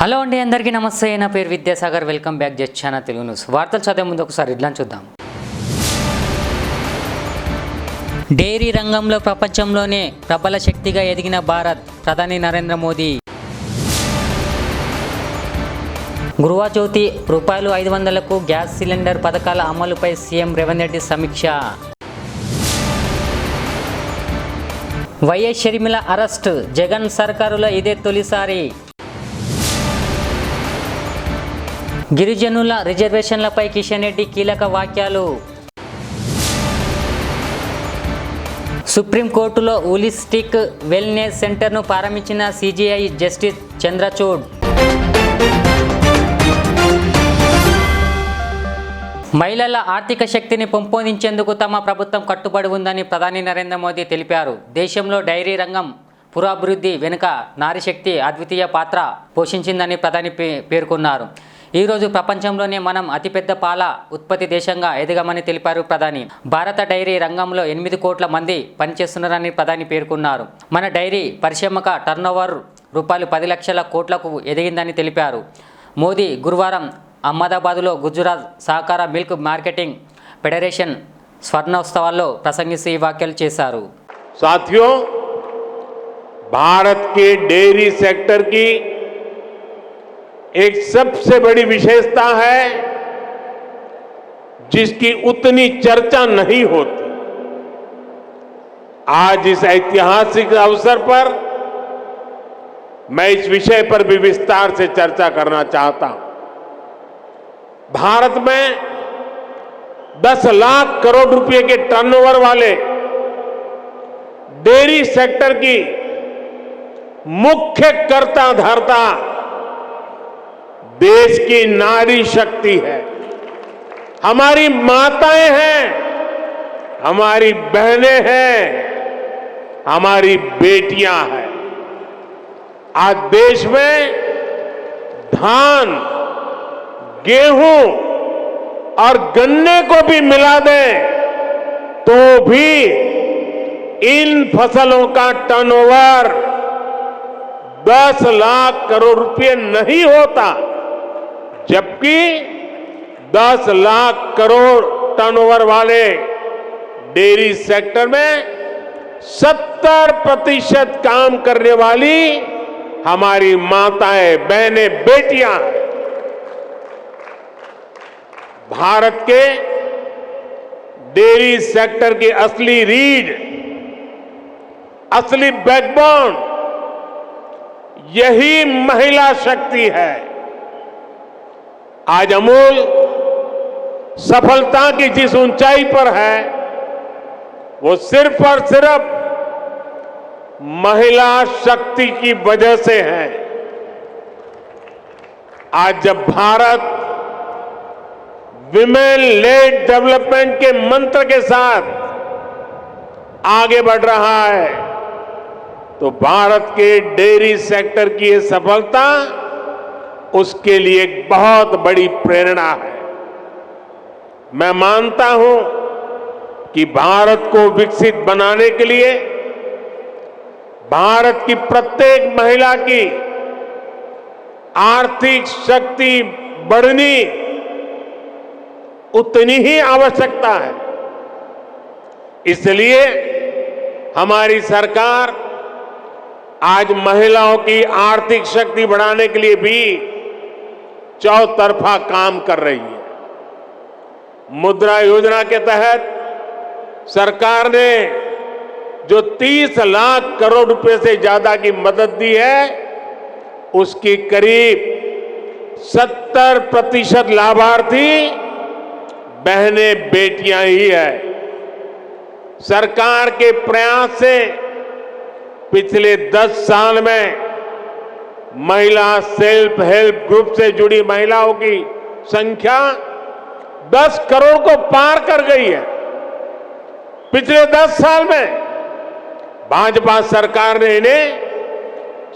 Hello అండి, అందరికీ నమస్తే. నా పేరు Vidyasagar. Welcome back just channel Telugu news. వార్తలు చదివే ముందు ఒకసారి హెడ్లైన్ చూద్దాం. డైరీ రంగంలో ప్రపంచంలోనే ప్రబల శక్తిగా ఎదిగిన భారత్, ప్రధాని నరేంద్ర మోదీ. గృహ జ్యోతి ₹500కు గ్యాస్ సిలిండర్ పథకాల అమలుపై సీఎం రేవంత్ రెడ్డి సమీక్ష. వైఎస్ షర్మిల అరెస్ట్, జగన్ సర్కారులో ఇదే తొలిసారి. గిరిజనుల రిజర్వేషన్లపై కిషన్ రెడ్డి కీలక వ్యాఖ్యలు. సుప్రీంకోర్టులో హోలిస్టిక్ వెల్నెస్ సెంటర్ను ప్రారంభించిన సిజేఐ జస్టిస్ చంద్రచూడ్. మహిళల ఆర్థిక శక్తిని పెంపొందించేందుకు తమ ప్రభుత్వం కట్టుబడి ఉందని ప్రధాని నరేంద్ర మోదీ తెలిపారు. దేశంలో డైరీ రంగం పురోభివృద్ధి వెనుక నారీశక్తి అద్వితీయ పాత్ర పోషించిందని ప్రధాని పేర్కొన్నారు. ఈరోజు ప్రపంచంలోనే మనం అతిపెద్ద పాల ఉత్పత్తి దేశంగా ఎదగమని తెలిపారు ప్రధాని. భారత డైరీ రంగంలో 8 కోట్ల మంది పనిచేస్తున్నారని ప్రధాని పేర్కొన్నారు. మన డైరీ పరిశ్రమక టర్నోవర్ ₹10 లక్షల కోట్లకు ఎదిగిందని తెలిపారు. మోదీ గురువారం అహ్మదాబాద్లో గుజరాత్ సహకార మిల్క్ మార్కెటింగ్ ఫెడరేషన్ స్వర్ణోత్సవాల్లో ప్రసంగిస్తూ ఈ వ్యాఖ్యలు చేశారు. साथियों, भारत के डेयरी सेक्टर की एक सबसे बड़ी विशेषता है जिसकी उतनी चर्चा नहीं होती। आज इस ऐतिहासिक अवसर पर मैं इस विषय पर भी विस्तार से चर्चा करना चाहता हूं। भारत में 10 लाख करोड़ रुपए के टर्नओवर वाले डेयरी सेक्टर की मुख्य कर्ता धर्ता देश की नारी शक्ति है, हमारी माताएं हैं, हमारी बहनें हैं, हमारी बेटियां हैं। आज देश में धान, गेहूं और गन्ने को भी मिला दें तो भी इन फसलों का टर्नओवर 10 लाख करोड़ रुपए नहीं होता, जबकि 10 लाख करोड़ टर्नओवर वाले डेयरी सेक्टर में 70% काम करने वाली हमारी माताएं, बहनें, बेटियां हैं। भारत के डेयरी सेक्टर की असली रीढ़, असली बैकबोन यही महिला शक्ति है। आज अमूल सफलता की जिस ऊंचाई पर है वो सिर्फ और सिर्फ महिला शक्ति की वजह से है। आज जब भारत विमेन लेड डेवलपमेंट के मंत्र के साथ आगे बढ़ रहा है तो भारत के डेयरी सेक्टर की ये सफलता उसके लिए एक बहुत बड़ी प्रेरणा है। मैं मानता हूं कि भारत को विकसित बनाने के लिए भारत की प्रत्येक महिला की आर्थिक शक्ति बढ़नी उतनी ही आवश्यकता है। इसलिए हमारी सरकार आज महिलाओं की आर्थिक शक्ति बढ़ाने के लिए भी चौतरफा काम कर रही है। मुद्रा योजना के तहत सरकार ने जो 30 लाख करोड़ रुपए से ज्यादा की मदद दी है उसकी करीब 70% लाभार्थी बहनें, बेटियां ही है। सरकार के प्रयास से पिछले 10 साल में महिला सेल्फ हेल्प ग्रुप से जुड़ी महिलाओं की संख्या 10 करोड़ को पार कर गई है। पिछले 10 साल में भाजपा सरकार ने इन्हें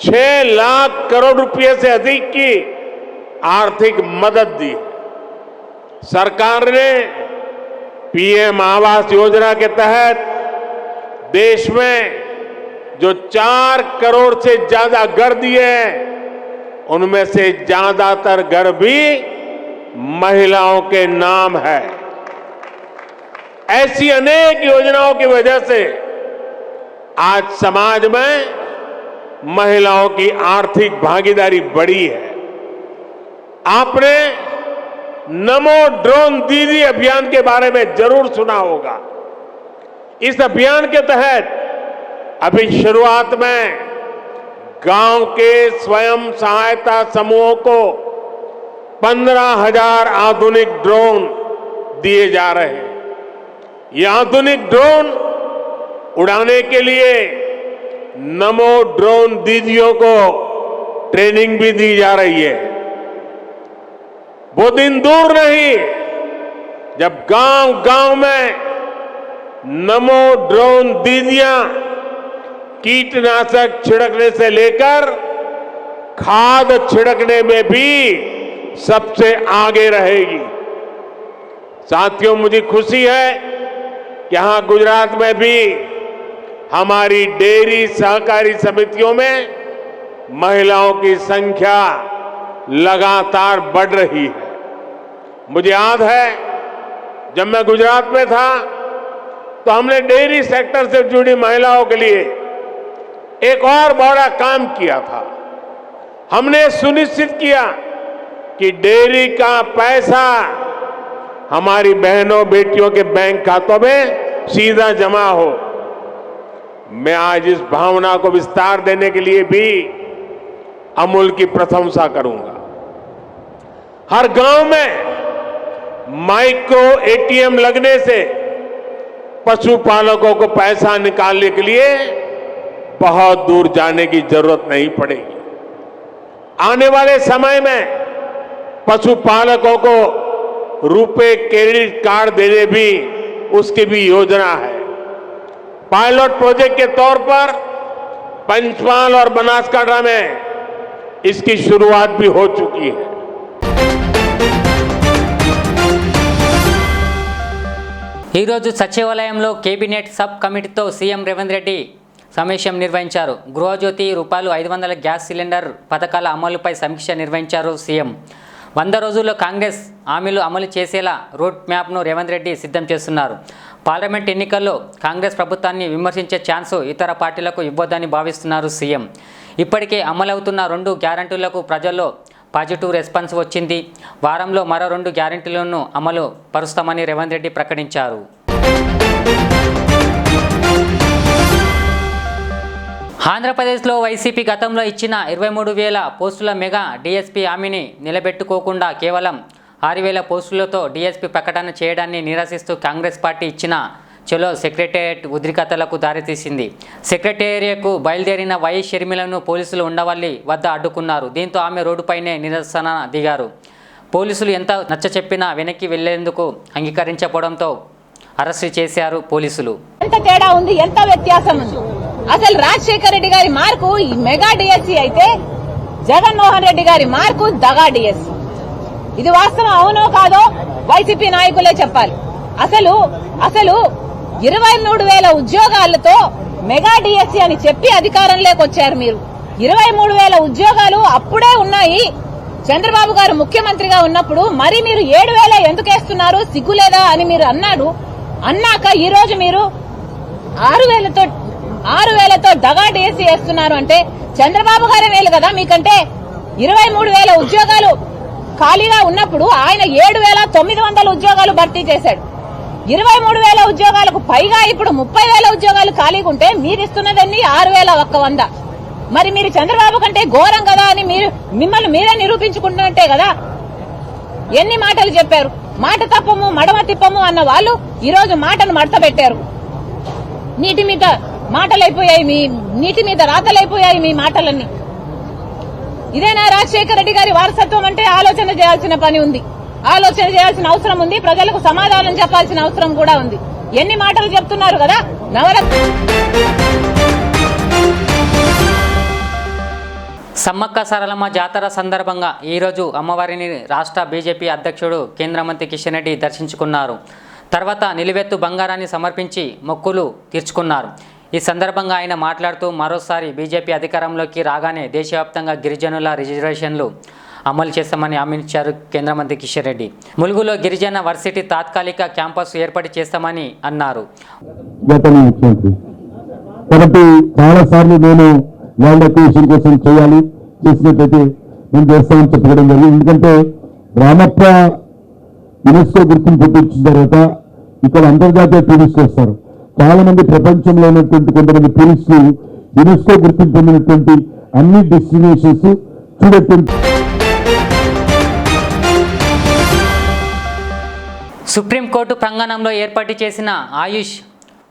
6 लाख करोड़ रुपए से अधिक की आर्थिक मदद दी। सरकार ने पीएम आवास योजना के तहत देश में जो 4 करोड़ से ज्यादा घर दिए हैं उनमें से ज्यादातर घर भी महिलाओं के नाम है। ऐसी अनेक योजनाओं की वजह से आज समाज में महिलाओं की आर्थिक भागीदारी बढ़ी है। आपने नमो ड्रोन दीदी अभियान के बारे में जरूर सुना होगा। इस अभियान के तहत अभी शुरुआत में गांव के स्वयं सहायता समूहों को 15,000 आधुनिक ड्रोन दिए जा रहे हैं। ये आधुनिक ड्रोन उड़ाने के लिए नमो ड्रोन दीदियों को ट्रेनिंग भी दी जा रही है। वो दिन दूर नहीं जब गांव-गांव में नमो ड्रोन दीदियां कीटनाशक छिड़कने से लेकर खाद छिड़कने में भी सबसे आगे रहेगी। साथियों, मुझे खुशी है कि यहां गुजरात में भी हमारी डेयरी सहकारी समितियों में महिलाओं की संख्या लगातार बढ़ रही है। मुझे याद है जब मैं गुजरात में था तो हमने डेयरी सेक्टर से जुड़ी महिलाओं के लिए एक और बड़ा काम किया था। हमने सुनिश्चित किया कि डेयरी का पैसा हमारी बहनों बेटियों के बैंक खातों में सीधा जमा हो। मैं आज इस भावना को विस्तार देने के लिए भी अमूल की प्रशंसा करूंगा। हर गांव में माइक्रो एटीएम लगने से पशुपालकों को पैसा निकालने के लिए बहुत दूर जाने की जरूरत नहीं पड़ेगी। आने वाले समय में पशुपालकों को रुपे क्रेडिट कार्ड देने भी उसकी भी योजना है। पायलट प्रोजेक्ट के तौर पर पंचमहाल और बनासकांठा में इसकी शुरुआत भी हो चुकी है। ఈ రోజు సచివాలయంలో కేబినెట్ సబ్ కమిటీతో సీఎం రేవంత్ రెడ్డి సమావేశం నిర్వహించారు. గృహజ్యోతి రూపాయలు 500 గ్యాస్ సిలిండర్ పథకాల అమలుపై సమీక్ష నిర్వహించారు సీఎం. 100 రోజుల్లో కాంగ్రెస్ హామీలు అమలు చేసేలా రోడ్ మ్యాప్ను రేవంత్ రెడ్డి సిద్ధం చేస్తున్నారు. పార్లమెంట్ ఎన్నికల్లో కాంగ్రెస్ ప్రభుత్వాన్ని విమర్శించే ఛాన్సు ఇతర పార్టీలకు ఇవ్వొద్దని భావిస్తున్నారు సీఎం. ఇప్పటికే అమలవుతున్న 2 గ్యారంటీలకు ప్రజల్లో పాజిటివ్ రెస్పాన్స్ వచ్చింది. వారంలో మరో 2 గ్యారంటీలను అమలు పరుస్తామని రేవంత్ రెడ్డి ప్రకటించారు. ఆంధ్రప్రదేశ్లో వైసీపీ గతంలో ఇచ్చిన 23,000 పోస్టుల మెగా డీఎస్పీ హామీని నిలబెట్టుకోకుండా కేవలం 6,000 పోస్టులతో డీఎస్పీ ప్రకటన చేయడాన్ని నిరసిస్తూ కాంగ్రెస్ పార్టీ ఇచ్చిన చలో సెక్రటేరియట్ ఉద్రిక్తతలకు దారితీసింది. సెక్రటేరియట్కు బయలుదేరిన వైఎస్ షర్మిలను పోలీసులు ఉండవల్లి వద్ద అడ్డుకున్నారు. దీంతో ఆమె రోడ్డుపైనే నిరసన దిగారు. పోలీసులు ఎంత నచ్చచెప్పినా వెనక్కి వెళ్లేందుకు అంగీకరించకపోవడంతో అరెస్టు చేశారు పోలీసులు. ఎంత తేడా ఉంది, ఎంత వ్యత్యాసం ఉంది. అసలు రాజశేఖర రెడ్డి గారి మార్కు మెగా డిఎస్సీ అయితే జగన్మోహన్ రెడ్డి గారి మార్కు దగా డిఎస్సీ. ఇది వాస్తవం అవునో కాదో వైసీపీ నాయకులే చెప్పాలి. అసలు 23,000 ఉద్యోగాలతో మెగా డిఎస్సీ అని చెప్పి అధికారంలోకి వచ్చారు మీరు. 23,000 ఉద్యోగాలు అప్పుడే ఉన్నాయి చంద్రబాబు గారు ముఖ్యమంత్రిగా ఉన్నప్పుడు. మరి మీరు 7,000 ఎందుకు వేస్తున్నారు, సిగ్గులేదా అని మీరు అన్నాక ఈ రోజు మీరు 6,000తో దగా డిఎస్సీ వేస్తున్నారు అంటే చంద్రబాబు గారే మేలు కదా మీకంటే. 23,000 ఉద్యోగాలు ఖాళీగా ఉన్నప్పుడు ఆయన 7,900 ఉద్యోగాలు భర్తీ చేశాడు. 23,000 ఉద్యోగాలకు పైగా ఇప్పుడు 30,000 ఉద్యోగాలు ఖాళీగా ఉంటే మీరు ఇస్తున్నదన్నీ 6,100. మరి మీరు చంద్రబాబు కంటే ఘోరం కదా అని మిమ్మల్ని మీరే నిరూపించుకుంటున్నట్టే కదా. ఎన్ని మాటలు చెప్పారు. మాట తప్పము మడమ తిప్పము అన్న వాళ్ళు ఈ రోజు మాటను మడత పెట్టారు. నీటి మీద మాటలైపోయాయి, నీటి మీద రాతలైపోయాయి మీ మాటలన్నీ. ఇదేనా రాజశేఖర రెడ్డి గారి వారసత్వం అంటే? ఆలోచన చేయాల్సిన పని ఉంది, ఆలోచన చేయాల్సిన అవసరం ఉంది, ప్రజలకు సమాధానం చెప్పాల్సిన అవసరం కూడా ఉంది. ఎన్ని మాటలు చెప్తున్నారు కదా. సమ్మక్క సారలమ్మ జాతర సందర్భంగా ఈరోజు అమ్మవారిని రాష్ట్ర బీజేపీ అధ్యక్షుడు కేంద్ర మంత్రి కిషన్ రెడ్డి దర్శించుకున్నారు. తర్వాత నిలువెత్తు బంగారాన్ని సమర్పించి మొక్కులు తీర్చుకున్నారు. ఈ సందర్భంగా ఆయన మాట్లాడుతూ మరోసారి బీజేపీ అధికారంలోకి రాగానే దేశవ్యాప్తంగా గిరిజనుల రిజర్వేషన్లు అమలు చేస్తామని హామీ ఇచ్చారు కేంద్ర మంత్రి కిషన్ రెడ్డి. ములుగులో గిరిజన వర్సిటీ తాత్కాలిక క్యాంపస్ ఏర్పాటు చేస్తామని అన్నారు. కాబట్టి చాలాసార్లు నేను ల్యాండ్ అక్విజిషన్ కోసం చేయాలి, చేసినట్లయితే నేను చేస్తామని చెప్పడం జరిగింది. ఎందుకంటే రామప్ప యునెస్కో గుర్తింపు ఇచ్చిన తర్వాత ఇక్కడ అంతర్జాతీయ టూరిస్టులు వస్తారు. చాలా మంది ప్రపంచంలో ఉన్నటువంటి కొంతమంది టూరిస్టులు యునెస్కో గుర్తింపు పొందినటువంటి అన్ని డెస్టినేషన్స్ చూడటువంటి. సుప్రీంకోర్టు ప్రాంగణంలో ఏర్పాటు చేసిన ఆయుష్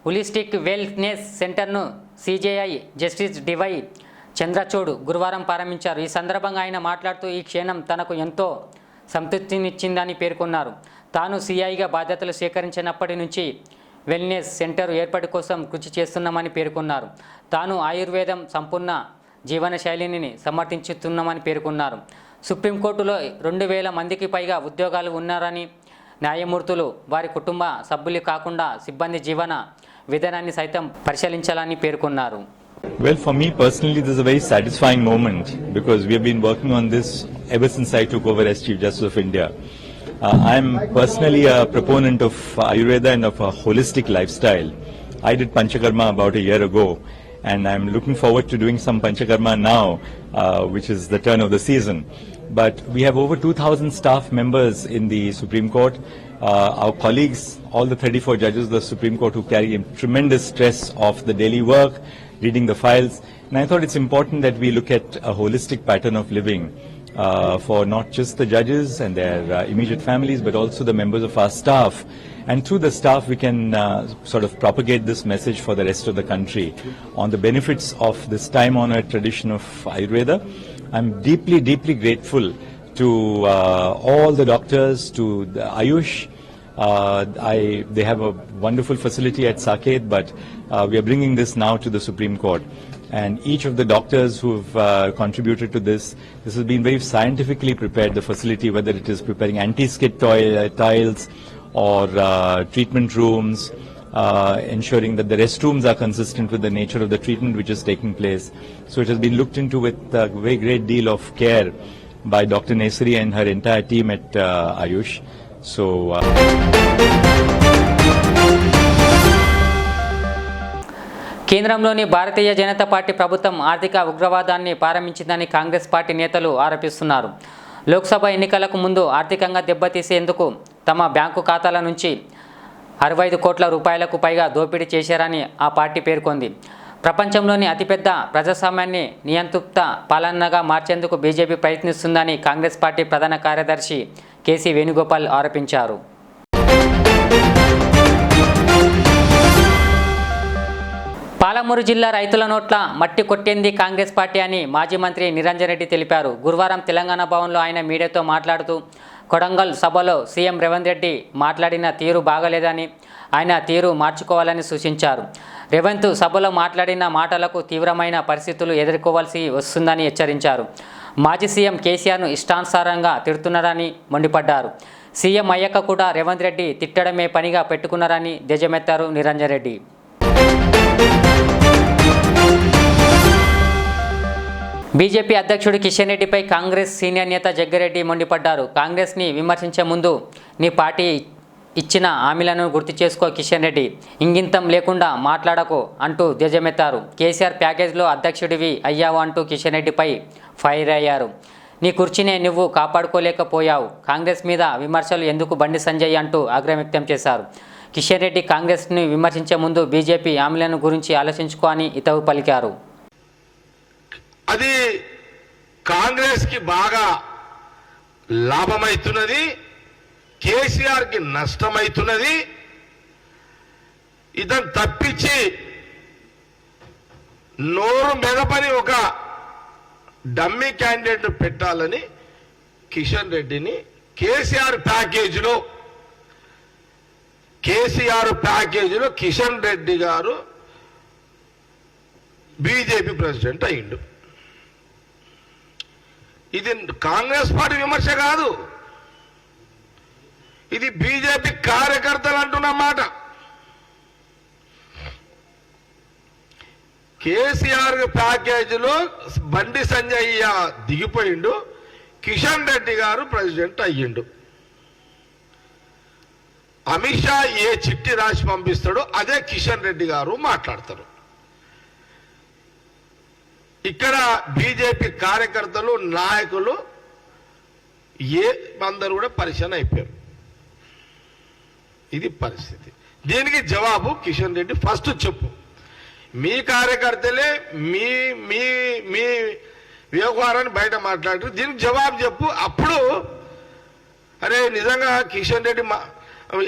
హోలిస్టిక్ వెల్నెస్ సెంటర్ను సిజేఐ జస్టిస్ డివై చంద్రచూడ్ గురువారం ప్రారంభించారు. ఈ సందర్భంగా ఆయన మాట్లాడుతూ ఈ క్షణం తనకు ఎంతో సంతృప్తినిచ్చిందని పేర్కొన్నారు. తాను సిఐగా బాధ్యతలు స్వీకరించినప్పటి నుంచి వెల్నెస్ సెంటర్ ఏర్పాటు కోసం కృషి చేస్తున్నామని పేర్కొన్నారు. తాను ఆయుర్వేదం సంపూర్ణ జీవన శైలిని సమర్థించుతున్నామని పేర్కొన్నారు. సుప్రీంకోర్టులో 2000 మందికి పైగా ఉద్యోగాలు ఉన్నారని, న్యాయమూర్తులు వారి కుటుంబ సభ్యులు కాకుండా సిబ్బంది జీవన విధానాన్ని సైతం పరిశీలించాలని పేర్కొన్నారు. Well, for me personally, this is a very satisfying moment because we have been working on this ever since I took over as Chief Justice of India. I am personally a proponent of Ayurveda and of a holistic lifestyle. I did Panchakarma about a year ago, and I'm looking forward to doing some Panchakarma now, which is the turn of the season. But we have over 2,000 staff members in the Supreme Court. Our colleagues, all the 34 judges of the Supreme Court who carry tremendous stress of the daily work, reading the files. And I thought it's important that we look at a holistic pattern of living for not just the judges and their immediate families, but also the members of our staff. And through the staff, we can sort of propagate this message for the rest of the country on the benefits of this time-honored tradition of Ayurveda. I'm deeply, deeply grateful to all the doctors, to the Ayush. They have a wonderful facility at Saket, but we are bringing this now to the Supreme Court. And each of the doctors who've contributed to this has been very scientifically prepared, the facility, whether it is preparing anti-skid tiles or treatment rooms, ensuring that the restrooms are consistent with the nature of the treatment which is taking place. So it has been looked into with a very great deal of care by Dr. Nesri and her entire team at Ayush. So కేంద్రంలోని Bharatiya Janata party ప్రభుత్వం ఆర్థిక ఉగ్రవాదాన్ని ప్రారంభించిందని Congress party నేతలు ఆరోపిస్తున్నారు. లోక్సభ ఎన్నికలకు ముందు ఆర్థికంగా దెబ్బతీసేందుకు తమ బ్యాంకు ఖాతాల నుంచి 65 కోట్ల రూపాయలకు పైగా దోపిడీ చేశారని ఆ పార్టీ పేర్కొంది. ప్రపంచంలోని అతిపెద్ద ప్రజాస్వామ్యాన్ని నియంతృత్వ పాలనగా మార్చేందుకు బీజేపీ ప్రయత్నిస్తుందని కాంగ్రెస్ పార్టీ ప్రధాన కార్యదర్శి కేసీ వేణుగోపాల్ ఆరోపించారు. పాలమూరు జిల్లా రైతుల నోట్ల మట్టి కొట్టింది కాంగ్రెస్ పార్టీ అని మాజీ మంత్రి నిరంజన్ రెడ్డి తెలిపారు. గురువారం తెలంగాణ భవన్లో ఆయన మీడియాతో మాట్లాడుతూ కొడంగల్ సభలో సీఎం రేవంత్ రెడ్డి మాట్లాడిన తీరు బాగలేదని, ఆయన తీరు మార్చుకోవాలని సూచించారు. రేవంత్ సభలో మాట్లాడిన మాటలకు తీవ్రమైన పరిస్థితులు ఎదుర్కోవాల్సి వస్తుందని హెచ్చరించారు. మాజీ సీఎం కేసీఆర్ను ఇష్టానుసారంగా తిడుతున్నారని మండిపడ్డారు. సీఎం అయ్యాక కూడా రేవంత్ రెడ్డి తిట్టడమే పనిగా పెట్టుకున్నారని ధ్వజమెత్తారు నిరంజన్ రెడ్డి. బీజేపీ అధ్యక్షుడు కిషన్ రెడ్డిపై కాంగ్రెస్ సీనియర్ నేత జగ్గారెడ్డి మండిపడ్డారు. కాంగ్రెస్ని విమర్శించే ముందు నీ పార్టీ ఇచ్చిన హామీలను గుర్తు చేసుకో కిషన్ రెడ్డి, ఇంగితం లేకుండా మాట్లాడకు అంటూ ధ్వజమెత్తారు. కేసీఆర్ ప్యాకేజ్లో అధ్యక్షుడివి అయ్యావు అంటూ కిషన్ రెడ్డిపై ఫైర్ అయ్యారు. నీ కుర్చీనే నువ్వు కాపాడుకోలేకపోయావు, కాంగ్రెస్ మీద విమర్శలు ఎందుకు బండి సంజయ్ అంటూ ఆగ్రహం వ్యక్తం చేశారు. కిషన్ రెడ్డి కాంగ్రెస్ని విమర్శించే ముందు బీజేపీ హామీలను గురించి ఆలోచించుకో అని హితవు పలికారు. అది కాంగ్రెస్ కి బాగా లాభమైతున్నది, కేసీఆర్ కి నష్టమైతున్నది. ఇతను తప్పించి నోరు మెదపని ఒక డమ్మీ క్యాండిడేట్ పెట్టాలని కిషన్ రెడ్డిని కేసీఆర్ ప్యాకేజీలో కిషన్ రెడ్డి గారు బీజేపీ ప్రెసిడెంట్ అయ్యిండు. ఇది కాంగ్రెస్ పార్టీ విమర్శ కాదు, ఇది బీజేపీ కార్యకర్తలు అంటున్నమాట. కేసీఆర్ ప్యాకేజీలో బండి సంజయ్య దిగిపోయిండు, కిషన్ రెడ్డి గారు ప్రెసిడెంట్ అయ్యిండు. అమిత్ షా ఏ చిట్టి రాసి పంపిస్తాడో అదే కిషన్ రెడ్డి గారు మాట్లాడతారు. ఇక్కడ బీజేపీ కార్యకర్తలు నాయకులు అందరూ కూడా పరిశాన్ అయిపోయారు. ఇది పరిస్థితి. దీనికి జవాబు కిషన్ రెడ్డి ఫస్ట్ చెప్పు. మీ కార్యకర్తలే మీ మీ మీ వ్యవహారాన్ని బయట మాట్లాడారు, దీనికి జవాబు చెప్పు. అప్పుడు అరే నిజంగా కిషన్ రెడ్డి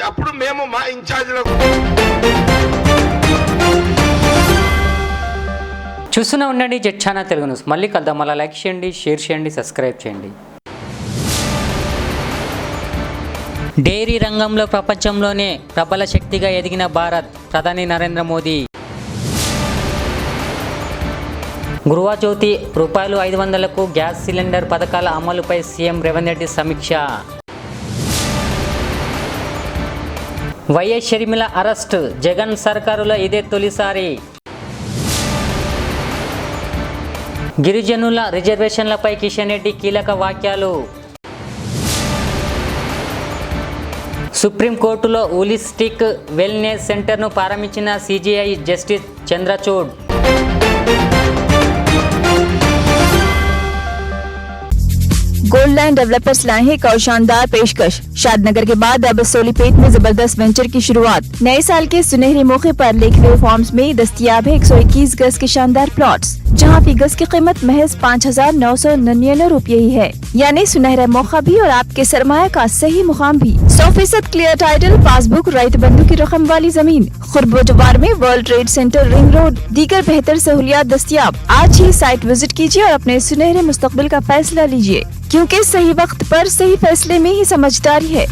అప్పుడు మేము మా ఇన్ఛార్జీలకు చూస్తూనే ఉండండి జెట్ ఛానల్ తెలుగు న్యూస్. మళ్ళీ కలుద్దాం. అలా లైక్ చేయండి, షేర్ చేయండి, సబ్స్క్రైబ్ చేయండి. డైరీ రంగంలో ప్రపంచంలోనే ప్రబల శక్తిగా ఎదిగిన భారత్, ప్రధాని నరేంద్ర మోదీ. గృహజ్యోతి ₹500కు గ్యాస్ సిలిండర్ పథకాల అమలుపై సీఎం రేవంత్ రెడ్డి సమీక్ష. వైఎస్ షర్మిల అరెస్ట్, జగన్ సర్కారులో ఇదే తొలిసారి. గిరిజనుల రిజర్వేషన్లపై కిషన్ రెడ్డి కీలక వ్యాఖ్యలు. సుప్రీంకోర్టులో హోలిస్టిక్ వెల్నెస్ సెంటర్ను ప్రారంభించిన సిజేఐ జస్టిస్ చంద్రచూడ్. गोल्डलैंड डेवलपर्स लाए हैं एक और शानदार पेशकश। शादनगर के बाद अब सोलीपेट में जबरदस्त वेंचर की शुरुआत। नए साल के सुनहरे मौके पर लेकवे फार्म्स में दस्तयाब है 121 गज के शानदार प्लॉट्स, जहां फी गज की कीमत महज 5,999 रुपये ही है। यानी सुनहरा मौका भी और आपके सरमाया का सही मुकाम भी। 100% क्लियर टाइटल, पासबुक, राइट बंधु की रकम वाली जमीन खुरबोजवार में world trade centre ring road, दीगर बेहतर सहूलियात दस्तयाब। आज ही साइट विजिट कीजिए और अपने सुनहरे मुस्तकबिल का फैसला लीजिए, क्योंकि सही वक्त पर सही फैसले में ही समझदारी है।